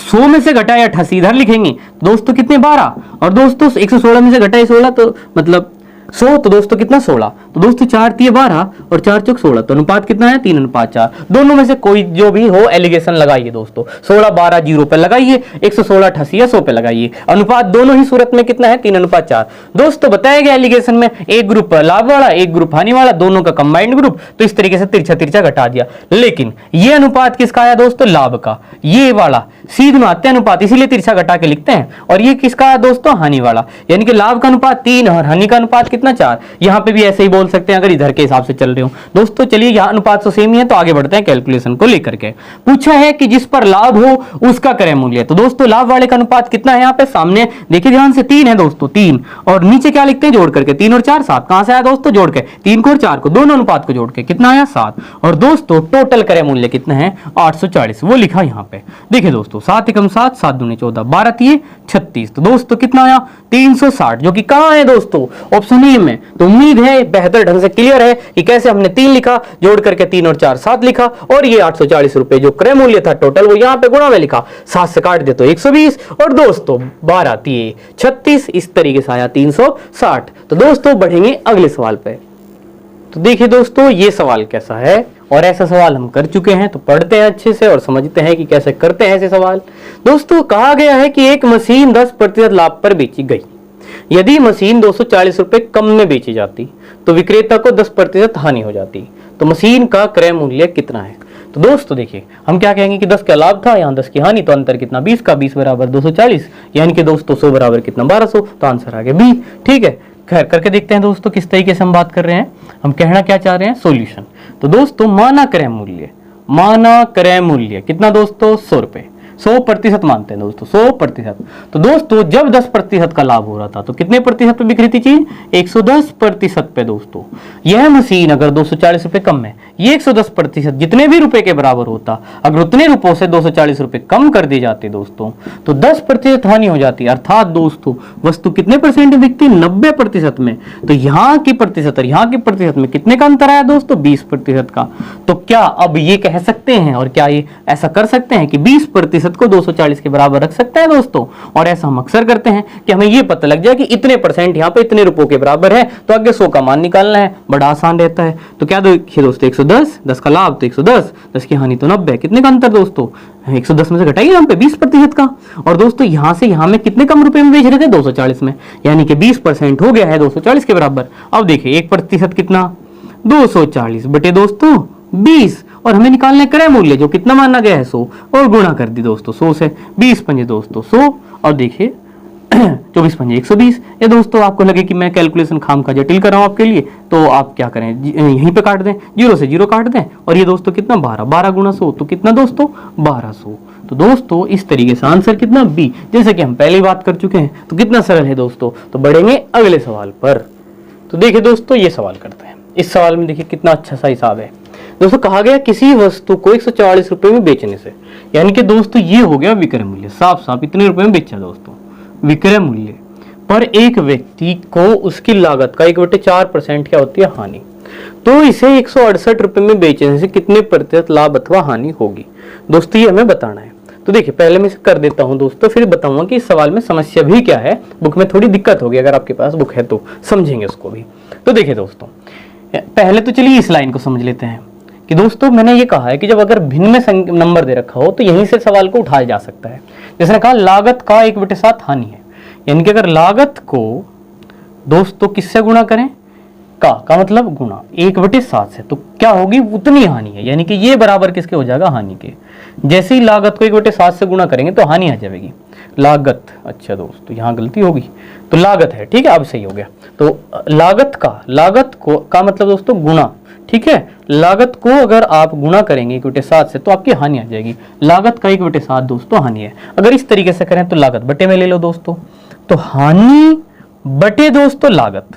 100 में से घटाया 88 इधर लिखेंगे दोस्तों कितने? 12। और दोस्तों 116 में से घटाए 16 तो मतलब 100, तो दोस्तों कितना? 16। तो दोस्तों 4 तिये 12 और 4 चौक 16, तो अनुपात कितना है? 3:4। दोनों में से कोई जो भी हो एलिगेशन लगाइए दोस्तों। 16 12 0 पे लगाइए, 116 88 या 100 पे लगाइए। अनुपात दोनों ही सूरत में कितना है? 3:4। दोस्तों बताया गया एलिगेशन में एक ग्रुप लाभ वाला एक ग्रुप हानि वाला, दोनों का कंबाइंड ग्रुप। तो इस तरीके से तिरछा तिरछा घटा दिया। लेकिन ये अनुपात किसका आया दोस्तों? लाभ का। ये वाला सीध में आते अनुपात, इसीलिए तिरछा घटा के लिखते हैं। और ये किसका आया दोस्तों? हानि वाला। यानी कि लाभ का अनुपात 3 और हानि का अनुपात कितना? 4। यहां पे भी ऐसे ही बोल सकते हैं अगर इधर के हिसाब से चल रहे हो। दोस्तों चलिए यहां अनुपात तो सेम ही है, तो आगे बढ़ते हैं कैलकुलेशन को लेकर के। पूछा है कि जिस पर लाभ हो उसका क्रय मूल्य। तो दोस्तों लाभ वाले का अनुपात कितना है? यहां पे सामने देखिए ध्यान से 3 है दोस्तों, 3। और नीचे क्या लिखते हैं जोड़ करके? 3 और 4 7। कहां से आया दोस्तों? जोड़ के 3 को और 4 को, दोनों अनुपात को जोड़ के कितना आया? 7। और दोस्तों टोटल क्रय मूल्य कितना है? 840, वो लिखा यहां पे। देखिए दोस्तों 7 एकम 7, 7 दूनी 14, 12 तिये 36। तो दोस्तों कितना आया? 360, जो कि कहां है दोस्तों? ऑप्शन ए में। तो उम्मीद है बेहतर ढंग से क्लियर है कि कैसे हमने 3 लिखा, जोड़ करके 3 और 4 7 लिखा, और ये 840 रुपए जो क्रय मूल्य था टोटल वो यहां पे गुणा में लिखा, 7 से काट दे तो 120, और दोस्तों 12 तिये 36, इस तरीके से आया 360। तो दोस्तों बढ़ेंगे अगले सवाल पे। तो देखिए दोस्तों ये सवाल कैसा है, और ऐसा सवाल हम कर चुके हैं, तो पढ़ते हैं अच्छे से और समझते हैं कि कैसे करते हैं ऐसे सवाल। दोस्तों कहा गया है कि एक मशीन 10% लाभ पर बेची गई। यदि मशीन 240 रुपए कम में बेची जाती तो विक्रेता को 10% हानि हो जाती। तो मशीन का क्रय मूल्य कितना है? तो दोस्तों देखिए हम क्या कहेंगे कि 10 का लाभ था, यहाँ 10 की हानि, तो अंतर कितना? 20 का। 20 बराबर 240, यानी कि दोस्तों 100 बराबर कितना? 1200। तो आंसर आ गया बी। ठीक है, खैर करके देखते हैं दोस्तों किस तरीके से हम बात कर रहे हैं, हम कहना क्या चाह रहे हैं, सॉल्यूशन। तो दोस्तों माना क्रय मूल्य कितना दोस्तों? 100 रुपए। 100% मानते हैं दोस्तों, 100%। तो दोस्तों जब 10% का लाभ हो रहा था तो कितने प्रतिशत पे बिक रही थी चीज? 110% पे दोस्तों। यह मशीन अगर 240 रुपए कम है, ये 110% जितने भी रुपए के बराबर होता, अगर उतने रुपयों से 240 रुपए कम कर दिए जाते दोस्तों तो 10% हानि हो जाती। अर्थात दोस्तों वस्तु कितने परसेंट में बिकती? 90% में। तो यहाँ की प्रतिशत और यहाँ के प्रतिशत में कितने का अंतर आया दोस्तों? 20% का। तो क्या अब ये कह सकते हैं और क्या ये ऐसा कर सकते हैं कि 20% को 240 के बराबर रख सकते हैं दोस्तों? और ऐसा हम अक्सर करते हैं कि हमें ये पता लग जाए कि इतने परसेंट यहाँ पे इतने रुपयों के बराबर है, तो आगे 100 का मान निकालना है, बड़ा आसान रहता है। तो क्या देखिए दोस्तों 110, 10 का लाभ तो 110, 10 की हानि तो 90, कितने का अंतर दोस्तों? 110 में से घटाइए यहाँ पे 20% का। और दोस्तों यहाँ से यहाँ में कितने कम रुपए में बेच रहे थे? 240 में, यानी कि 20% हो गया है 240 के बराबर। अब देखिए 1% कितना? 240 बटे दोस्तों 20, और हमें निकालने क्रय मूल्य जो कितना माना गया है 100, और गुणा कर दी दोस्तों 100 से। 20 पंजे दोस्तों 100, और देखिए 24 पंजे 120। ये दोस्तों आपको लगे कि मैं कैलकुलेशन खाम का जटिल कर रहा हूं आपके लिए, तो आप क्या करें, यहीं पे काट दें, 0 से 0 काट दें, और ये दोस्तों कितना 12 गुणा 100 तो कितना दोस्तों 1200। तो दोस्तों इस तरीके से आंसर कितना? बी। जैसे कि हम पहले ही बात कर चुके हैं, तो कितना सरल है दोस्तों। तो बढ़ेंगे अगले सवाल पर। तो देखिए दोस्तों ये सवाल करते हैं। इस सवाल में देखिए कितना अच्छा सा हिसाब है। दोस्तों कहा गया किसी वस्तु को 144 रुपए में बेचने से, यानी कि दोस्तों ये हो गया विक्रय मूल्य, साफ साफ इतने रुपए में बेचा दोस्तों विक्रय मूल्य पर एक व्यक्ति को उसकी लागत का 1/4% क्या होती है, हानि। तो इसे 168 रुपए में बेचने से कितने प्रतिशत लाभ अथवा हानि होगी दोस्तों, ये हमें बताना है। तो देखिए पहले मैं इसे कर देता हूं दोस्तों, फिर बताऊंगा कि इस सवाल में समस्या भी क्या है। बुक में थोड़ी दिक्कत होगी, अगर आपके पास बुक है तो समझेंगे उसको भी। तो देखिए दोस्तों पहले तो चलिए इस लाइन को समझ लेते हैं कि दोस्तों मैंने ये कहा है कि जब अगर भिन्न में नंबर दे रखा हो तो यहीं से सवाल को उठाया जा सकता है। जैसे कहा लागत का 1/7 हानि है, यानी कि अगर लागत को दोस्तों किससे गुणा करें, का मतलब गुणा 1/7 से, तो क्या होगी, उतनी हानि है, यानी कि ये बराबर किसके हो जाएगा, हानि के। जैसे ही लागत को 1/7 से गुणा करेंगे तो हानि आ जाएगी, लागत, अच्छा दोस्तों यहाँ गलती होगी, तो लागत है, ठीक है अब सही हो गया। तो लागत को का मतलब दोस्तों गुणा, ठीक है, लागत को अगर आप गुणा करेंगे 1/7 से तो आपकी हानि आ जाएगी। लागत का 1/7 दोस्तों हानि है। अगर इस तरीके से करें तो लागत बटे में ले लो दोस्तों, तो हानि बटे दोस्तों लागत,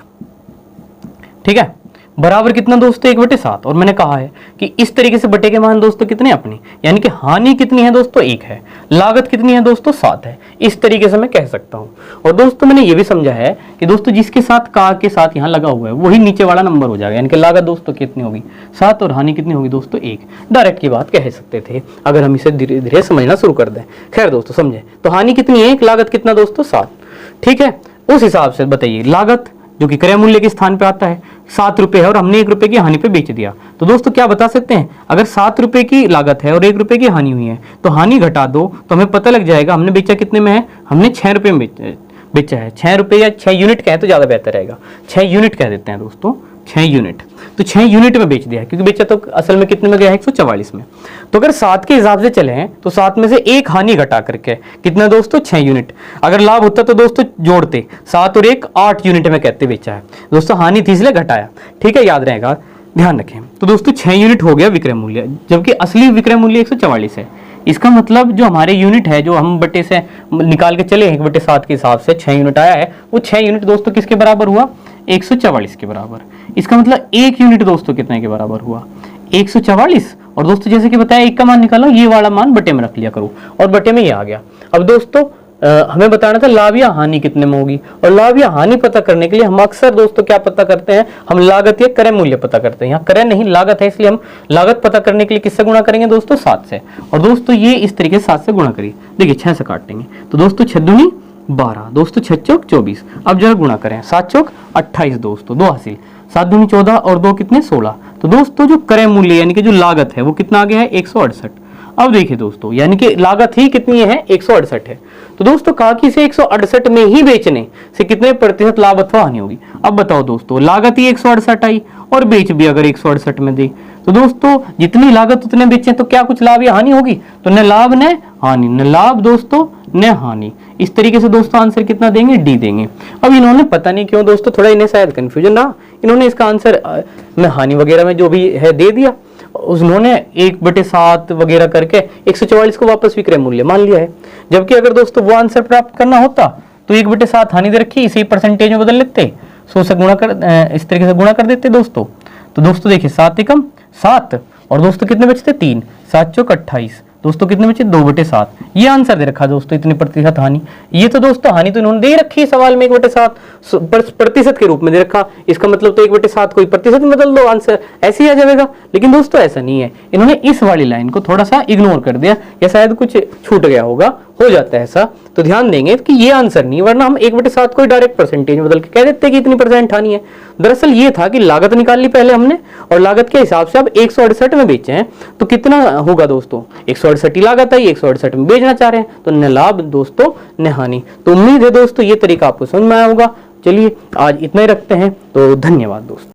ठीक है, बराबर कितना दोस्तों 1/7। और मैंने कहा है कि इस तरीके से बटे के मान दोस्तों कितने अपनी, यानी कि हानि कितनी है दोस्तों 1 है, लागत कितनी है दोस्तों 7 है, इस तरीके से मैं कह सकता हूं। और दोस्तों मैंने ये भी समझा है कि दोस्तों जिसके साथ का के साथ यहां लगा हुआ है वही नीचे वाला नंबर हो जाएगा, यानी कि लागत दोस्तों कितनी होगी 7 और हानि कितनी होगी दोस्तों 1। डायरेक्ट की बात कह सकते थे अगर हम इसे धीरे धीरे समझना शुरू कर दें। खैर दोस्तों समझे, तो हानि कितनी है 1, लागत कितना दोस्तों 7, ठीक है। उस हिसाब से बताइए लागत जो कि क्रय मूल्य के स्थान पे आता है 7 रुपए है और हमने 1 रुपए की हानि पे बेच दिया, तो दोस्तों क्या बता सकते हैं, अगर 7 रुपए की लागत है और 1 रुपए की हानि हुई है तो हानि घटा दो तो हमें पता लग जाएगा हमने बेचा कितने में है, हमने 6 रुपए में बेचा है। 6 रुपए या 6 यूनिट कहें तो ज्यादा बेहतर रहेगा, 6 यूनिट कह देते हैं दोस्तों, 6 यूनिट, तो 6 यूनिट में बेच दिया, क्योंकि बेचा तो असल में कितने में गया है 144 में। तो अगर 7 के हिसाब से चले हैं तो 7 में से 1 हानि घटा करके कितना दोस्तों 6 यूनिट, अगर लाभ होता तो दोस्तों जोड़ते 7 और 1 8 यूनिट में कहते बेचा है दोस्तों, हानि थी इसलिए घटाया, ठीक है, याद रहेगा, ध्यान रखें। तो दोस्तों 6 यूनिट हो गया विक्रय मूल्य, जबकि असली विक्रय मूल्य 144 है। इसका मतलब जो हमारे यूनिट है जो हम बटे से निकाल के चले 1/7 के हिसाब से 6 यूनिट आया है, वो 6 यूनिट दोस्तों किसके बराबर हुआ, 144 के बराबर। इसका मतलब 1 यूनिट दोस्तों कितने के बराबर हुआ, 144। और दोस्तों जैसे कि बताया 1 का मान निकालो, ये वाला मान बटे में रख लिया करो, और बटे में ये आ गया। अब दोस्तों हमें बताना था लाभ या हानि कितने में होगी, और लाभ या हानि पता करने के लिए हम अक्सर दोस्तों क्या पता करते हैं, हम लागत या क्रय मूल्य पता करते हैं। यहाँ क्रय नहीं लागत है, इसलिए हम लागत पता करने के लिए किससे गुणा करेंगे दोस्तों 7 से। और दोस्तों ये इस तरीके से 7 से गुणा करिए, देखिए 6 से काटेंगे तो दोस्तों 6 दूनी 12, दोस्तों 6 चौक 24। अब जरा गुणा करें, 7 चौक 28 दोस्तों, 2 हासिल, 7 दूनी 14 और 2 कितने 16। तो दोस्तों जो क्रय मूल्य यानी कि जो लागत है वो कितना आ गया है 168। अब देखिए दोस्तों यानी कि लागत ही कितनी है 168 है, तो दोस्तों कहा कि इसे 168 में ही बेचने से कितने प्रतिशत लाभ अथवा हानि होगी। अब बताओ दोस्तों लागत ही 168 आई और बेच भी अगर 168 में दी, तो दोस्तों जितनी लागत उतने बेचे तो क्या कुछ लाभ या हानि होगी, तो न लाभ न हानि, न लाभ दोस्तों न हानि। इस तरीके से दोस्तों आंसर कितना देंगे, डी देंगे। अब इन्होंने पता नहीं क्यों दोस्तों थोड़ा इन्हें शायद कंफ्यूजन रहा, इन्होंने इसका आंसर में हानि वगैरह में जो भी है दे दिया, उन्होंने 1/7 वगैरह करके 144 को वापस विक्रय मूल्य मान लिया है। जबकि अगर दोस्तों वो आंसर प्राप्त करना होता तो 1/7 हानि दे रखी, इसी परसेंटेज में बदल लेते, 100 से गुणा कर इस तरीके से गुणा कर देते दोस्तों। तो दोस्तों देखिए 7 एकम 7 और दोस्तों कितने बचते 3, 7 चौक 28 दोस्तों कितने बचे 2/7। ये आंसर दे रखा दोस्तों इतनी प्रतिशत हानि। ये तो दोस्तों हानि तो इन्होंने दे रखी है सवाल में 1/7 प्रतिशत के रूप में दे रखा, इसका मतलब तो 1/7 कोई प्रतिशत में बदल दो आंसर ऐसे ही आ जाएगा। लेकिन दोस्तों ऐसा नहीं है, इन्होंने इस वाली लाइन को थोड़ा सा इग्नोर कर दिया या शायद कुछ छूट गया होगा, हो जाता है ऐसा, तो ध्यान देंगे कि ये आंसर नहीं, वरना हम 1/7 को डायरेक्ट परसेंटेज में बदल के कह देते कि इतनी परसेंट हानि है। दरअसल ये था कि लागत निकाल ली पहले हमने और लागत के हिसाब से अब 168 में बेचे हैं तो कितना होगा दोस्तों 168 ही लागत है, 168 में बेचना चाह रहे हैं तो न लाभ दोस्तों न हानि। तो उम्मीद है दोस्तों ये तरीका आपको समझ में आया होगा। चलिए आज इतना ही रखते हैं, तो धन्यवाद दोस्तों।